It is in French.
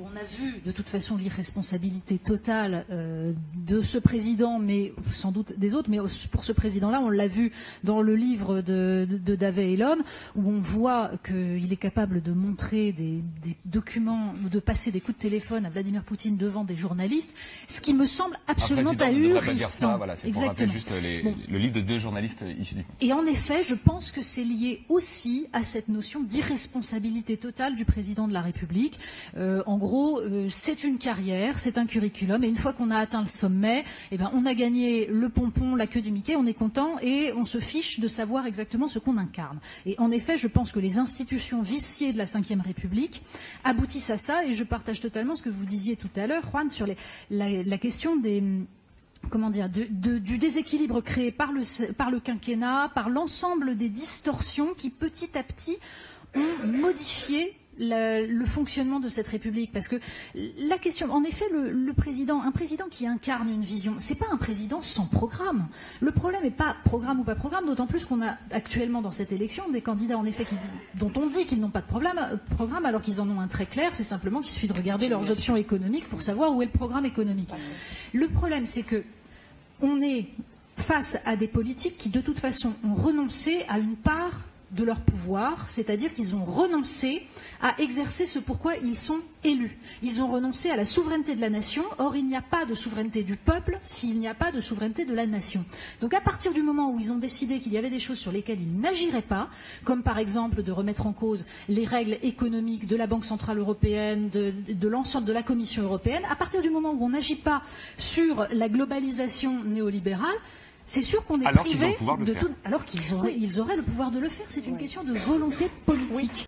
On a vu de toute façon l'irresponsabilité totale de ce président, mais sans doute des autres, mais pour ce président-là, on l'a vu dans le livre de Davet et l'homme, où on voit qu'il est capable de montrer des documents, de passer des coups de téléphone à Vladimir Poutine devant des journalistes, ce qui me semble absolument ahurissant. Voilà, c'est pour rappeler juste le livre de 2 journalistes issus du... Et en effet, je pense que c'est lié aussi à cette notion d'irresponsabilité totale du président de la République. En gros, c'est une carrière, c'est un curriculum, et une fois qu'on a atteint le sommet, eh ben, on a gagné le pompon, la queue du Mickey, on est content, et on se fiche de savoir exactement ce qu'on incarne. Et en effet, je pense que les institutions viciées de la Ve République aboutissent à ça, et je partage totalement ce que vous disiez tout à l'heure, Juan, sur la question des... Comment dire, du déséquilibre créé par le quinquennat, par l'ensemble des distorsions qui petit à petit ont modifié le fonctionnement de cette République. Parce que la question, en effet, un président qui incarne une vision, c'est pas un président sans programme. Le problème n'est pas programme ou pas programme, d'autant plus qu'on a actuellement dans cette élection des candidats, en effet, dont on dit qu'ils n'ont pas de programme, alors qu'ils en ont un très clair. C'est simplement qu'il suffit de regarder leurs options économiques pour savoir où est le programme économique. Le problème, c'est que on est face à des politiques qui, de toute façon, ont renoncé à une part de leur pouvoir, c'est-à-dire qu'ils ont renoncé à exercer ce pourquoi ils sont élus. Ils ont renoncé à la souveraineté de la nation. Or, il n'y a pas de souveraineté du peuple s'il n'y a pas de souveraineté de la nation. Donc, à partir du moment où ils ont décidé qu'il y avait des choses sur lesquelles ils n'agiraient pas, comme par exemple de remettre en cause les règles économiques de la Banque centrale européenne, de l'ensemble de la Commission européenne, à partir du moment où on n'agit pas sur la globalisation néolibérale, c'est sûr qu'on est privé de tout, alors qu'ils auraient le pouvoir de le faire. C'est une question de volonté politique. Oui.